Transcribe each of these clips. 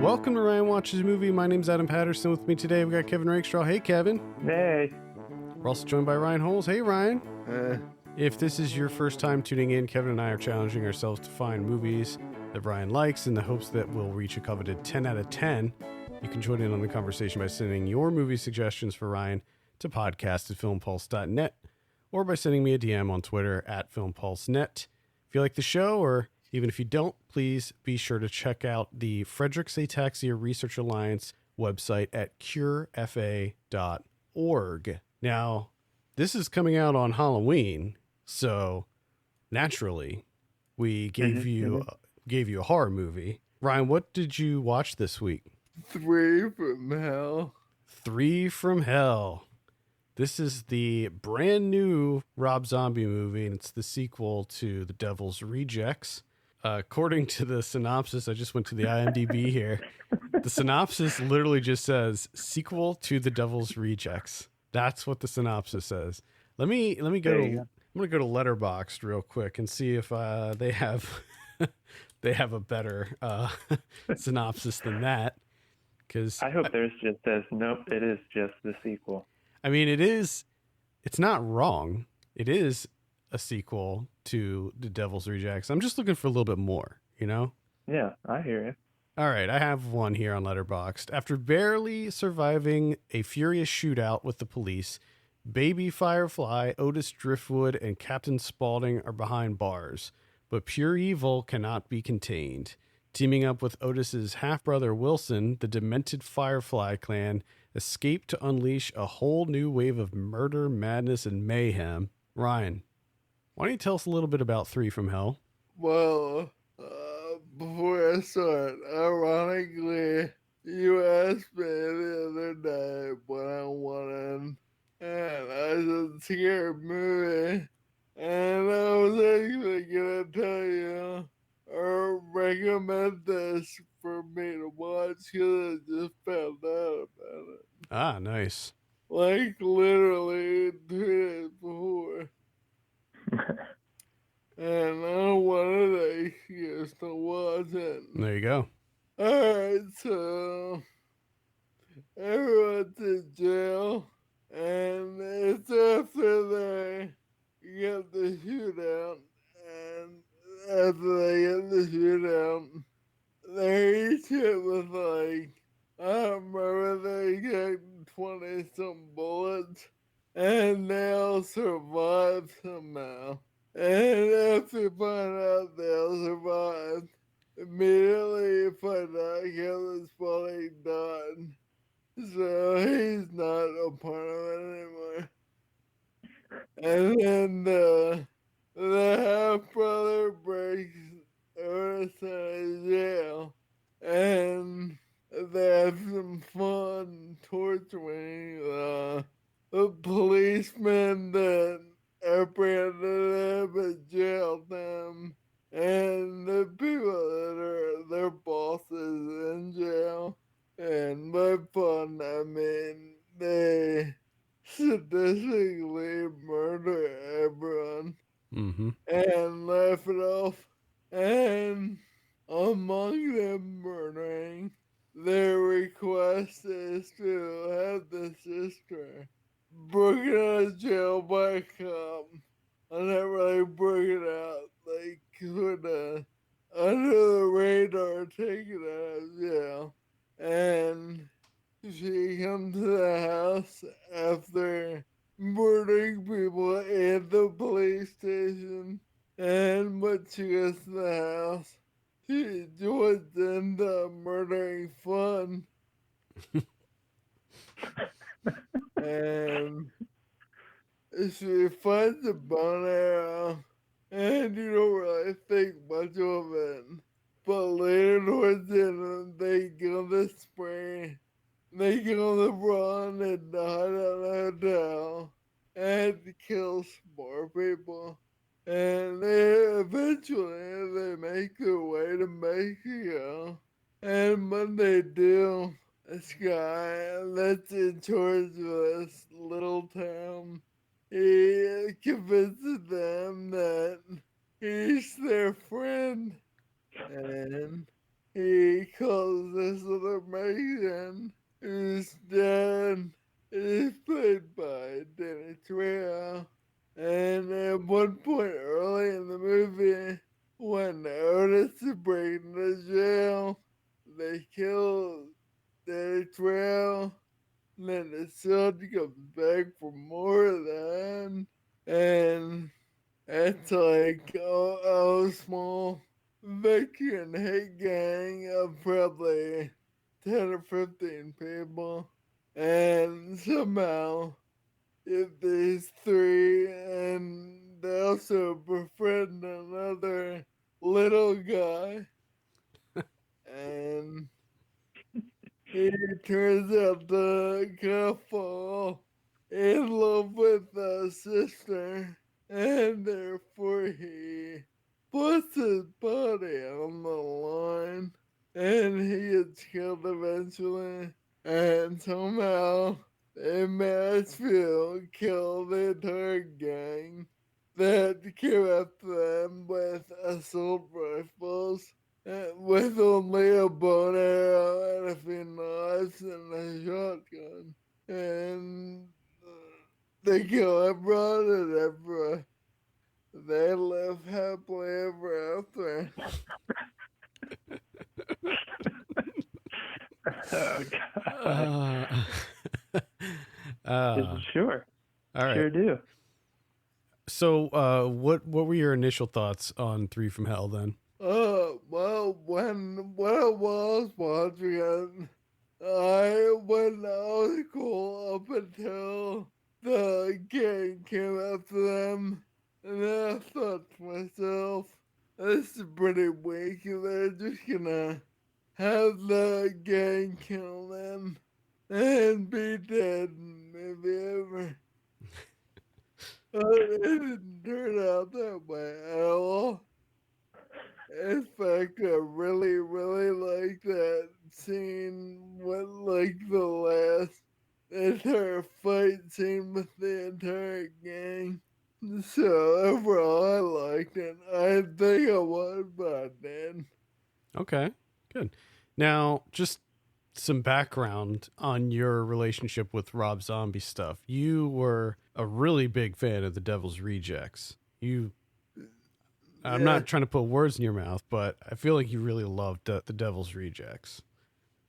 Welcome to Ryan Watches Movie. My name's Adam Patterson. With me today, we've got Kevin Rakestraw. Hey, Kevin. Hey. We're also joined by Ryan Holes. Hey, Ryan. Uh, If this is your first time tuning in, Kevin and I are challenging ourselves to find movies that Ryan likes in the hopes that we'll reach a coveted 10 out of 10. You can join in on the conversation by sending your movie suggestions for Ryan to podcast@filmpulse.net or by sending me a DM on Twitter @filmpulsenet. If you like the show, or even if you don't, please be sure to check out the Friedrich's Ataxia Research Alliance website at curefa.org. Now, this is coming out on Halloween, so naturally, we gave you a horror movie. Ryan, what did you watch this week? 3 from Hell. 3 from Hell. This is the brand new Rob Zombie movie, and it's the sequel to The Devil's Rejects. According to the synopsis, I just went to the IMDb here. The synopsis literally just says sequel to The Devil's Rejects. That's what the synopsis says. Let me go to, I'm going to go to Letterboxd real quick and see if they have they have a better synopsis than that. Because I hope there's just this. Nope, it is just the sequel. I mean, it's not wrong. It is a sequel to The Devil's Rejects. I'm just looking for a little bit more, you know? Yeah, I hear you. All right, I have one here on Letterboxd. After barely surviving a furious shootout with the police, Baby Firefly, Otis Driftwood, and Captain Spaulding are behind bars, but pure evil cannot be contained. Teaming up with Otis's half-brother Wilson, the demented Firefly clan escape to unleash a whole new wave of murder, madness, and mayhem. Ryan, why don't you tell us a little bit about 3 from Hell? Well, before I start, ironically, you asked me the other day what I wanted, and I said scary movie, and I was actually gonna tell you or recommend this for me to watch because I just found out about it. Ah, nice. Like literally 2 days before. And I wanted an excuse to watch it. There you go. Alright, so everyone's in jail, and it's after they get the shootout, and after they get the shootout, they each hit with like, I remember they get 20-some bullets, and they all survive somehow. And after you find out they'll survive, immediately you find out Kevin Spaulding died. So he's not a part of it anymore. And then the half-brother breaks Otis out of jail. And they have some fun torturing the policeman that apprehended them and jailed them, and the people that are their bosses in jail. And by fun, I mean they sadistically murder everyone and laugh it off. And among them murdering, their request is to have the sister broken out of jail by a cop. I'm not really broken out, like kinda under the radar, taken out of jail. And she comes to the house after murdering people at the police station. And when she gets to the house, she joins in the murdering fun. And she finds a bone arrow, and you don't really think much of it. But later towards the end, they go to spring, they go to run and hide at a hotel, and kill some more people. And eventually they make their way to Mexico. And when they do, this guy that's in charge of this little town, he convinces them that he's their friend. And he calls this other Mexican whose dad is played by Danny Trejo. And at one point early in the movie, when Otis is breaking into jail, they kill Danny Trejo. And then the son comes back for more of that. And it's like a small Mexican hate gang of probably 10 or 15 people. And somehow, if these three, and they also befriend another little guy, and he turns out to kind of fall in love with the sister, and therefore he puts his body on the line, and he gets killed eventually, and somehow they manage to kill the entire gang that came after them with assault rifles. With only a bow and arrow and a few knives and a shotgun. And they kill everyone and everyone. They live happily ever after. Oh God. Sure. All right. Sure do. So, what were your initial thoughts on Three from Hell then? Well, when I was watching it, when I was cool up until the gang came after them, and then I thought to myself, this is pretty weak. They're just gonna have the gang kill them and be dead maybe ever. But it didn't turn out that way at all. In fact, I really, really like that scene with like the last entire fight scene with the entire gang. So overall, I liked it. I think I was, but I did. Okay, good. Now, just some background on your relationship with Rob Zombie stuff. You were a really big fan of The Devil's Rejects. I'm not trying to put words in your mouth, but I feel like you really loved The Devil's Rejects.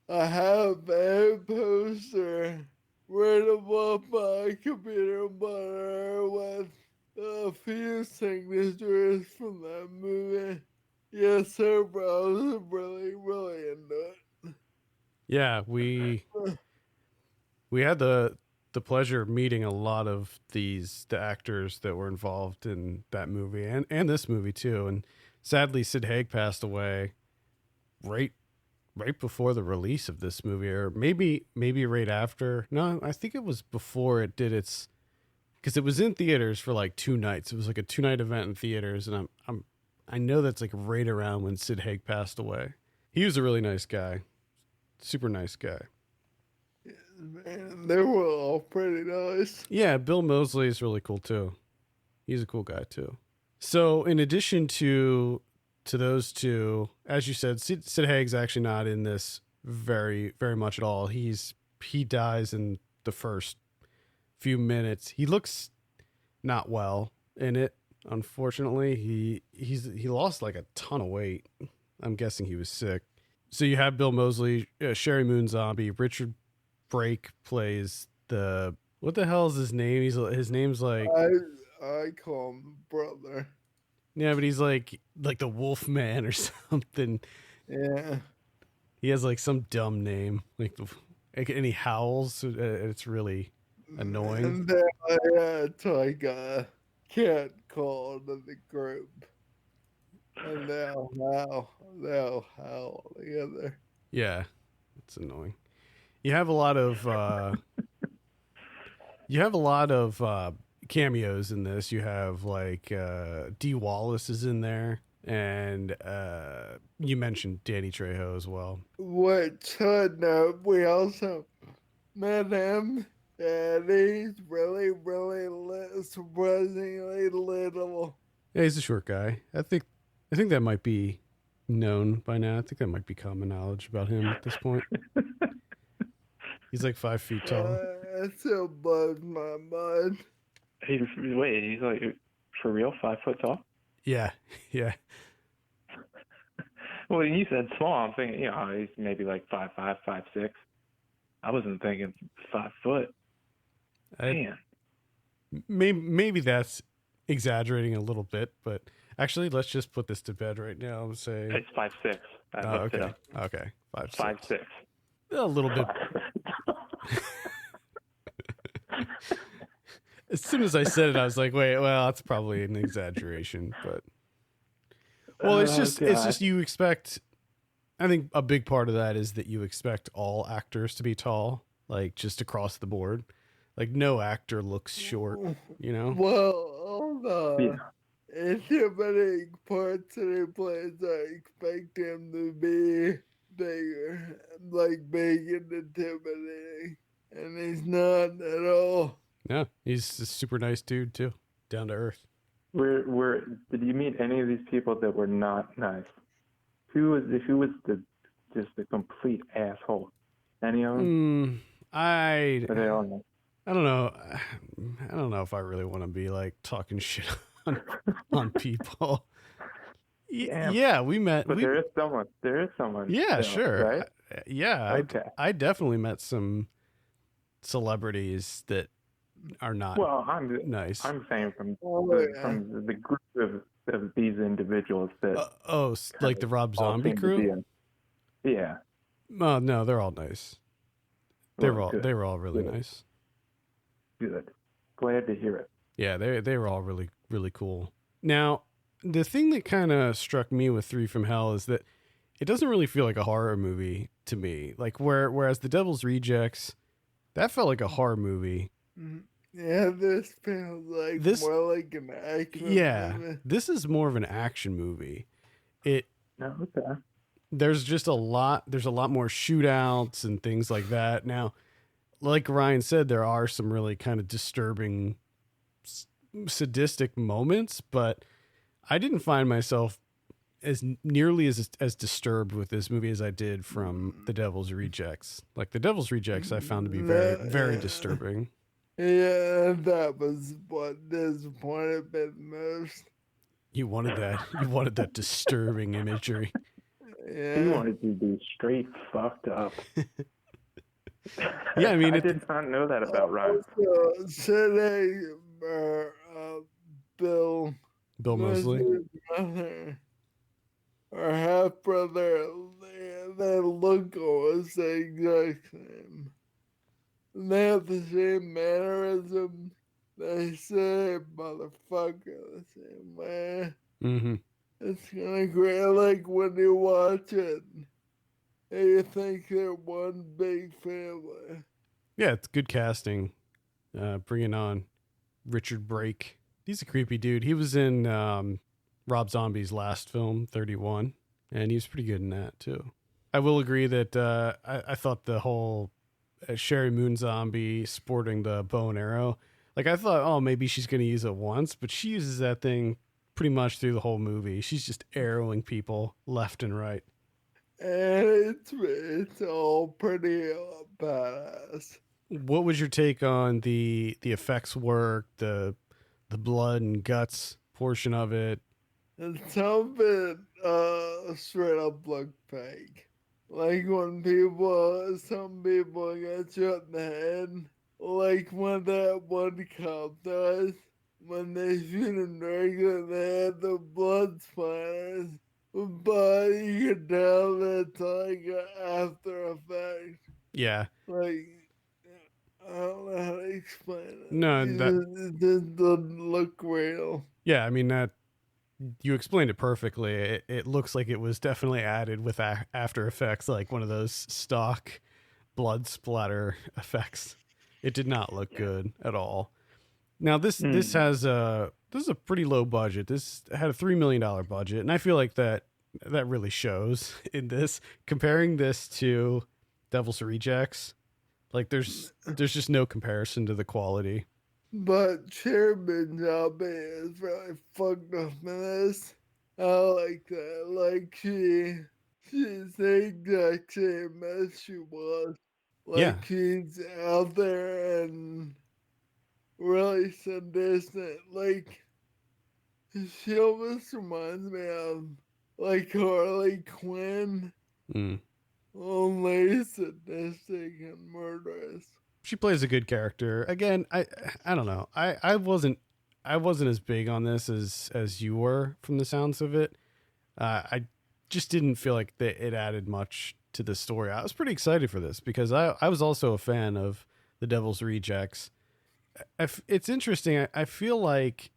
I have a poster right above my computer monitor with a few signatures from that movie. Yes, sir, bro. I was really, really into it. Yeah, we had the pleasure of meeting a lot of the actors that were involved in that movie and this movie too. And sadly, Sid Haig passed away right before the release of this movie, or maybe right after. No, I think it was before it did its, because it was in theaters for like 2 nights. It was like a 2-night event in theaters, and I know that's like right around when Sid Haig passed away. He was a really nice guy, super nice guy. Man, they were all pretty nice. Yeah, Bill Moseley is really cool too. He's a cool guy too. So, in addition to those two, as you said, Sid Haig's actually not in this very, very much at all. He dies in the first few minutes. He looks not well in it. Unfortunately, he lost like a ton of weight. I'm guessing he was sick. So you have Bill Moseley, Sherry Moon Zombie, Richard Brake plays what the hell is his name? His name's like, I call him brother. Yeah, but he's like the Wolf Man or something. Yeah. He has like some dumb name, and he howls. It's really annoying. And then I had like a cat call to the group. And they'll howl together. Yeah, it's annoying. You have a lot of cameos in this. You have like Dee Wallace is in there, and you mentioned Danny Trejo as well. Which no, we also met him, and he's really, really surprisingly little. Yeah, he's a short guy. I think that might be known by now. I think that might be common knowledge about him at this point. He's like 5 feet tall. That still blows my mind. He's like for real 5 foot tall? Yeah, yeah. Well, you said small. I'm thinking, he's maybe like 5'5", 5'6". I wasn't thinking 5 foot. Man. Maybe that's exaggerating a little bit, but actually, let's just put this to bed right now and say It's 5'6". okay, 5'6". A little bit. As soon as I said it, I was like, wait, well, that's probably an exaggeration, but well, it's just you expect. I think a big part of that is that you expect all actors to be tall, like just across the board. Like no actor looks short, you know? Well, hold on. Yeah. In too many parts that he plays, I expect him to be bigger, like big and intimidating. And he's not at all. Yeah, he's a super nice dude too, down to earth. Did you meet any of these people that were not nice? Who was just the complete asshole? Any of them? Are they all nice? I don't know. I don't know if I really want to be like talking shit on people. Yeah, we met. But there is someone. Yeah, still, sure. Right? Yeah, Okay. I definitely met some celebrities that are not nice. I'm saying from Yeah. the group of these individuals that. Like the Rob all Zombie seem to crew? be in- Yeah. Oh no, they're all nice. They were Good. all really Good. nice. Good. Glad to hear it. Yeah, they were all really, really cool. Now, the thing that kind of struck me with Three from Hell is that it doesn't really feel like a horror movie to me. Like whereas The Devil's Rejects, that felt like a horror movie. Yeah, this feels like more like an action movie. This is more of an action movie. No, okay. There's a lot more shootouts and things like that. Now, like Ryan said, there are some really kind of disturbing, sadistic moments, but I didn't find myself as nearly as disturbed with this movie as I did from The Devil's Rejects. Like The Devil's Rejects, I found to be very, very disturbing. Yeah, that was what disappointed me the most. You wanted that disturbing imagery. Yeah. He wanted to be straight fucked up. Yeah, I mean, I did not know that about Ryan. Today, Bill Moseley. Brother, or half brother, they look almost the exact same. They have the same mannerisms. They say motherfucker the same way. Mm-hmm. It's kind of great. Like when you watch it, you think they're one big family. Yeah, it's good casting. Bringing on Richard Brake. He's a creepy dude. He was in Rob Zombie's last film, 31, and he was pretty good in that too. I will agree that I thought the whole Sherry Moon Zombie sporting the bow and arrow, like I thought, oh, maybe she's going to use it once, but she uses that thing pretty much through the whole movie. She's just arrowing people left and right. And it's all pretty badass. What was your take on the effects work, the blood and guts portion of it? And some of it straight up look fake. Like when some people get shot in the head, like when that one cop does, when they shoot him regular, they have the blood splatters, but you can tell it's like an after effect. Yeah. Like, I don't know how to explain it. No, It just doesn't look real. Yeah, I mean that you explained it perfectly. It looks like it was definitely added with After Effects, like one of those stock blood splatter effects. It did not look good at all. Now this is a pretty low budget. This had a $3 million budget, and I feel like that really shows in this. Comparing this to Devil's Rejects, like there's just no comparison to the quality. But Chairman Zombie is really fucked up in this. I like that. Like she's the exact same as she was. Yeah. Like she's out there and really sadistic. Like she almost reminds me of like Harley Quinn. Only sadistic and murderous. She plays a good character. Again, I don't know. I wasn't as big on this as you were from the sounds of it. I just didn't feel like it added much to the story. I was pretty excited for this because I was also a fan of The Devil's Rejects. It's interesting. I feel like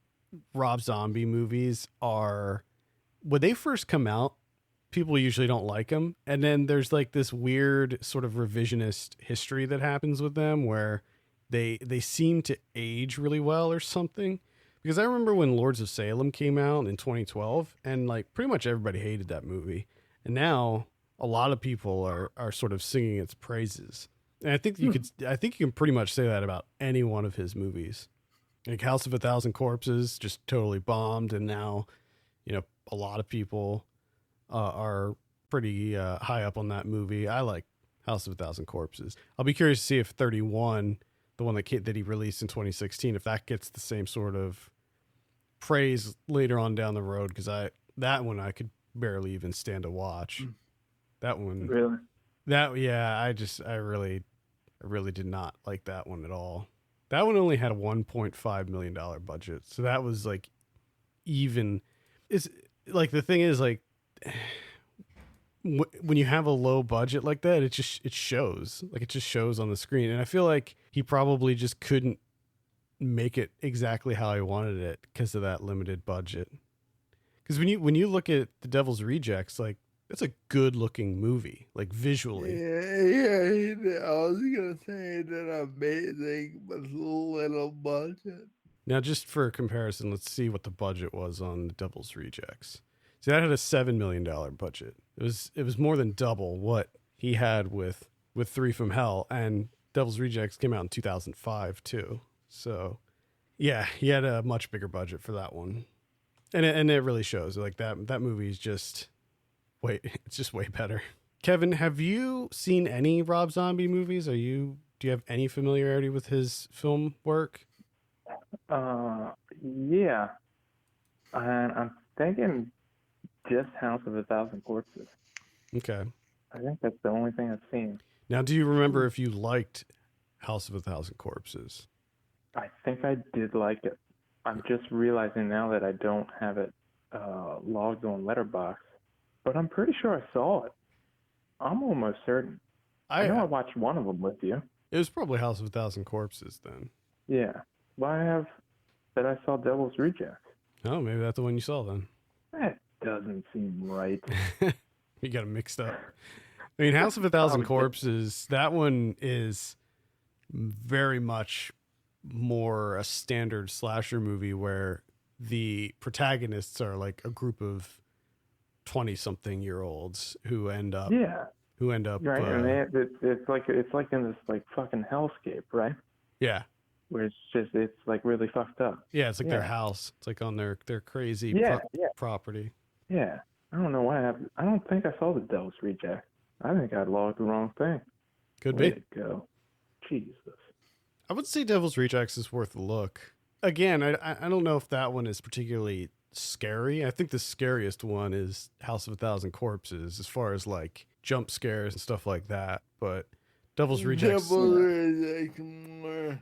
Rob Zombie movies are, when they first come out, people usually don't like them. And then there's like this weird sort of revisionist history that happens with them where they seem to age really well or something. Because I remember when Lords of Salem came out in 2012 and like pretty much everybody hated that movie. And now a lot of people are sort of singing its praises. And I think you can pretty much say that about any one of his movies. Like House of a Thousand Corpses just totally bombed. And now, a lot of people are pretty high up on that movie. I like House of a Thousand Corpses. I'll be curious to see if 31, the one that he released in 2016, if that gets the same sort of praise later on down the road. Because that one I could barely even stand to watch. That one, really. I really did not like that one at all. That one only had a $1.5 million budget, so that was like even. Is like the thing is like. When you have a low budget like that, it shows. Like it just shows on the screen. And I feel like he probably just couldn't make it exactly how he wanted it because of that limited budget. Because when you look at The Devil's Rejects, like it's a good looking movie, like visually. Yeah, I was gonna say that amazing but little budget. Now, just for comparison, let's see what the budget was on The Devil's Rejects. See, that had a $7 million budget. It was more than double what he had with Three from Hell, and Devil's Rejects came out in 2005 too. So, yeah, he had a much bigger budget for that one, and it really shows. Like that movie is just it's just way better. Kevin, have you seen any Rob Zombie movies? Do you have any familiarity with his film work? Yeah, and I'm thinking. Just House of a Thousand Corpses. Okay. I think that's the only thing I've seen. Now, do you remember if you liked House of a Thousand Corpses? I think I did like it. I'm just realizing now that I don't have it logged on Letterboxd, but I'm pretty sure I saw it. I'm almost certain. I know I watched one of them with you. It was probably House of a Thousand Corpses then. Yeah. Well, I saw Devil's Rejects. Oh, maybe that's the one you saw then. That doesn't seem right. You got them mixed up. I mean, House of a Thousand Corpses, that one is very much more a standard slasher movie where the protagonists are like a group of 20-something-year-olds who end up right. And it's like in this like fucking hellscape, right? Yeah. Where it's like really fucked up. Yeah, it's like their house. It's like on their crazy property. Yeah. I don't know why I don't think I saw The Devil's Reject. I think I logged the wrong thing. Could Way be. to go. Jesus. I would say Devil's Rejects is worth a look. Again, I don't know if that one is particularly scary. I think the scariest one is House of a Thousand Corpses as far as like jump scares and stuff like that. But Devil's Rejects... Devil's Rejects more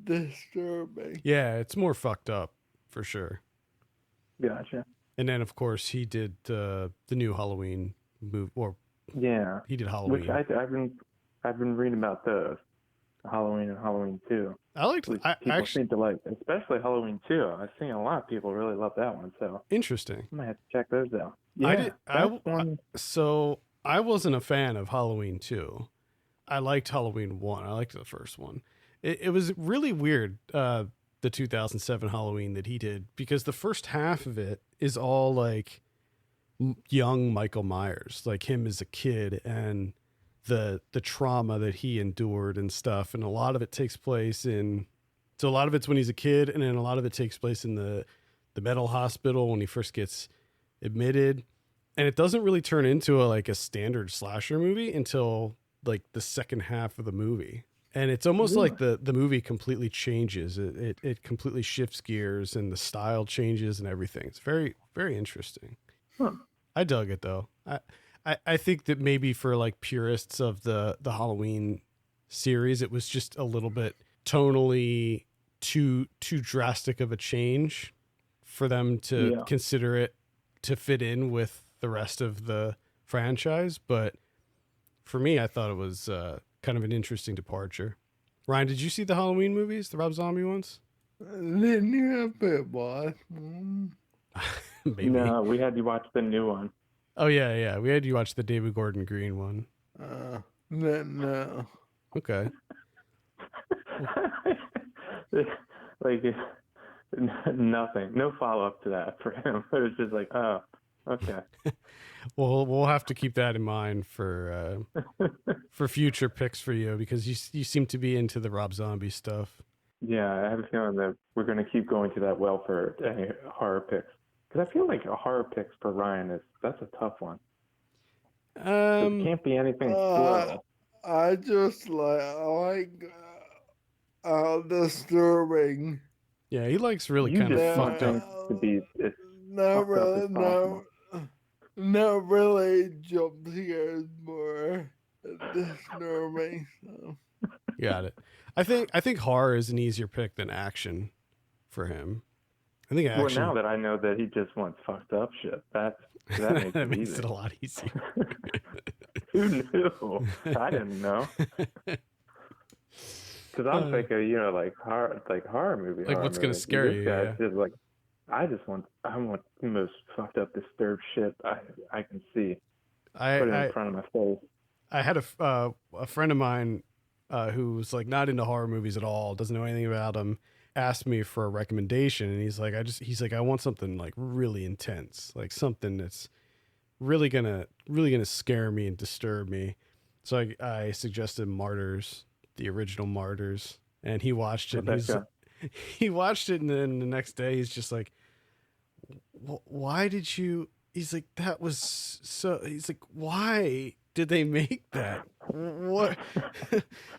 disturbing. Yeah, it's more fucked up for sure. Gotcha. And then, of course, he did the new Halloween movie, or he did Halloween. Which I've been reading about the Halloween and Halloween 2. I liked. People seem to like, especially Halloween 2. I've seen a lot of people really love that one. So interesting. I might have to check those out. Yeah, so I wasn't a fan of Halloween 2. I liked Halloween 1. I liked the first one. It was really weird. The 2007 Halloween that he did, because the first half of it is all like young Michael Myers, like him as a kid and the trauma that he endured and stuff. And a lot of it takes place so a lot of it's when he's a kid, and then a lot of it takes place in the mental hospital when he first gets admitted. And it doesn't really turn into a standard slasher movie until like the second half of the movie. And it's almost like the movie completely changes. It completely shifts gears and the style changes and everything. It's very, very interesting. Huh. I dug it though. I think that maybe for like purists of the Halloween series, it was just a little bit tonally too drastic of a change for them to consider it to fit in with the rest of the franchise. But for me, I thought it was kind of an interesting departure. Ryan, did you see the Halloween movies, the Rob Zombie ones? Didn't you have to watch one? Maybe. No, we had you watch the new one. Oh, yeah. We had you watch the David Gordon Green one. No. Okay. Like, nothing. No follow-up to that for him. It was just like, oh, okay. Well, we'll have to keep that in mind for future picks for you, because you seem to be into the Rob Zombie stuff. Yeah, I have a feeling that we're going to keep going to that well for any horror picks. Because I feel like a horror picks for Ryan that's a tough one. It can't be anything horrible. I just like disturbing. Yeah, he likes really kind of fucked up. To be not really jump scares, more disturbing. So. Got it. I think horror is an easier pick than action for him. I think action. Well, now that I know that he just wants fucked up shit, that makes it a lot easier. Who knew? I didn't know. Because I'm thinking, like horror movie. Like what's going to scare you? Yeah. Just like, I want the most fucked up, disturbed shit I can see. Put it in front of my face. I had a friend of mine who's like not into horror movies at all, doesn't know anything about them, asked me for a recommendation, and he's like, I want something like really intense, like something that's really gonna scare me and disturb me. So I suggested Martyrs, the original Martyrs, and he watched it. He watched it, and then the next day he's just like, why did you? He's like, that was so. He's like, why did they make that? What?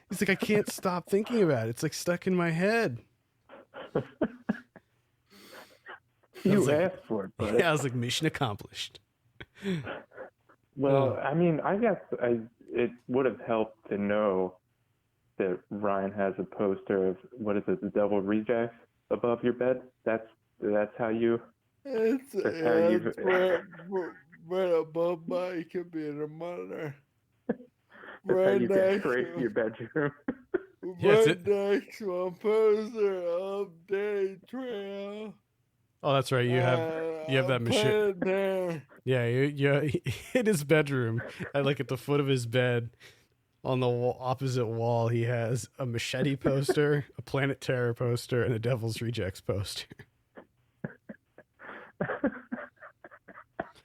He's like, I can't stop thinking about it. It's like stuck in my head. You asked for it, but yeah, I was like, mission accomplished. Well, I mean, I guess it would have helped to know that Ryan has a poster of, what is it, the Devil Rejects above your bed. That's how you. It's right above my computer monitor. Right next to your bedroom. Right next to a poster of Day Trail. Oh, that's right. You have that machine. Yeah, you in his bedroom, at the foot of his bed, on the opposite wall, he has a Machete poster, a Planet Terror poster, and a Devil's Rejects poster.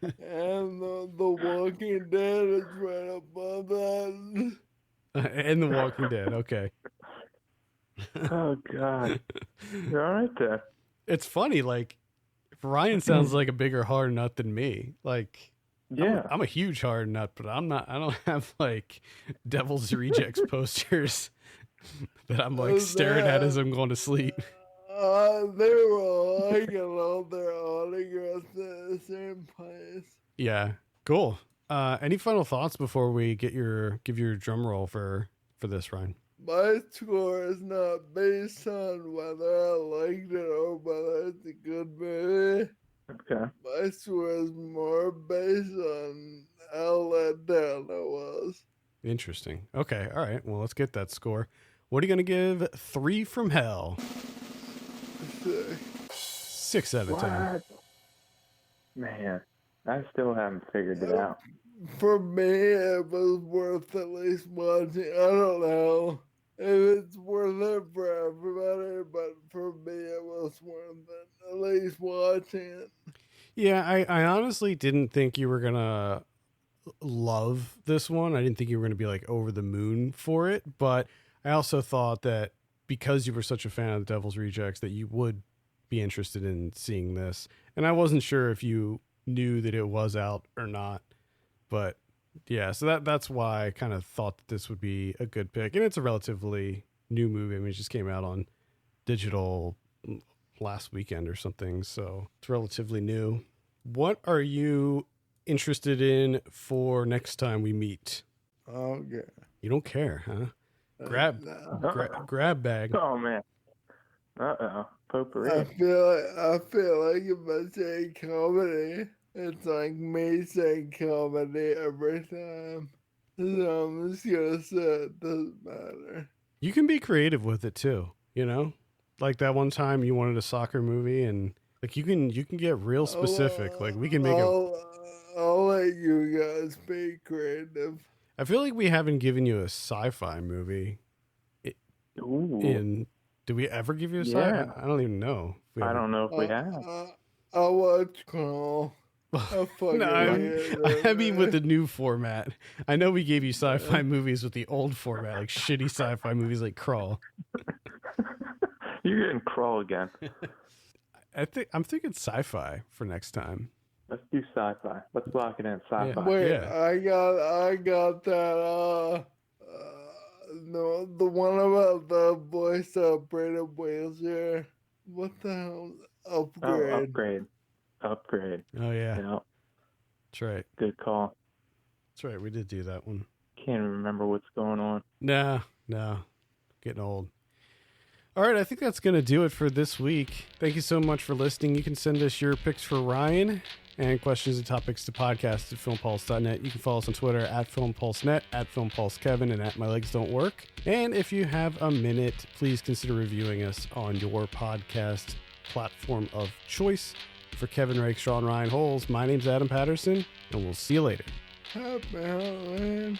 And the Walking Dead is right above that. And The Walking Dead, okay. Oh, God. You're all right there. It's funny, Ryan sounds like a bigger hard nut than me. Yeah. I'm a huge hard nut, but I don't have Devil's Rejects posters that I'm staring at as I'm going to sleep. They were all all their autographs at the same place. Yeah, cool. Any final thoughts before we give your drum roll for this, Ryan? My score is not based on whether I liked it or whether it's a good movie. Okay. My score is more based on how let down I was. Interesting. Okay, all right. Well, let's get that score. What are you going to give 3 from Hell? 6 out of 10. Man, I still haven't figured it out. For me, it was worth at least watching. I don't know if it's worth it for everybody, but for me, it was worth it at least watching it. Yeah, I honestly didn't think you were going to love this one. I didn't think you were going to be over the moon for it, but I also thought that because you were such a fan of the Devil's Rejects that you would be interested in seeing this. And I wasn't sure if you knew that it was out or not. But yeah, so that's why I kind of thought that this would be a good pick. And it's a relatively new movie. I mean, it just came out on digital last weekend or something, so it's relatively new. What are you interested in for next time we meet? Okay. You don't care, huh? Grab bag. Oh man. Potpourri. I feel like if I say comedy, it's like me saying comedy every time. So I'm just gonna say it doesn't matter. You can be creative with it too, you know? Like that one time you wanted a soccer movie, and like you can get real specific. Like we can make I'll let you guys be creative. I feel like we haven't given you a sci-fi movie. Ooh. Did we ever give you a sci-fi? Yeah. I don't even know. I don't know if we have. I'll watch Crawl. I mean with the new format. I know we gave you sci-fi movies with the old format, like shitty sci-fi movies like Crawl. You're getting Crawl again. I'm thinking sci-fi for next time. Let's do sci-fi. Let's lock it in sci-fi. Yeah. Wait, Yeah. I got that. No, the one about the voice of Brandon Wheelchair. What the hell? Upgrade. Upgrade. Oh yeah. Yeah. That's right. Good call. That's right. We did do that one. Can't remember what's going on. No. Getting old. All right, I think that's going to do it for this week. Thank you so much for listening. You can send us your picks for Ryan and questions and topics to podcast at filmpulse.net. You can follow us on Twitter at filmpulsenet, at filmpulsekevin, and at mylegsdon'twork. And if you have a minute, please consider reviewing us on your podcast platform of choice. For Kevin Rakestraw and Ryan Holes, my name's Adam Patterson, and we'll see you later. Happy Halloween.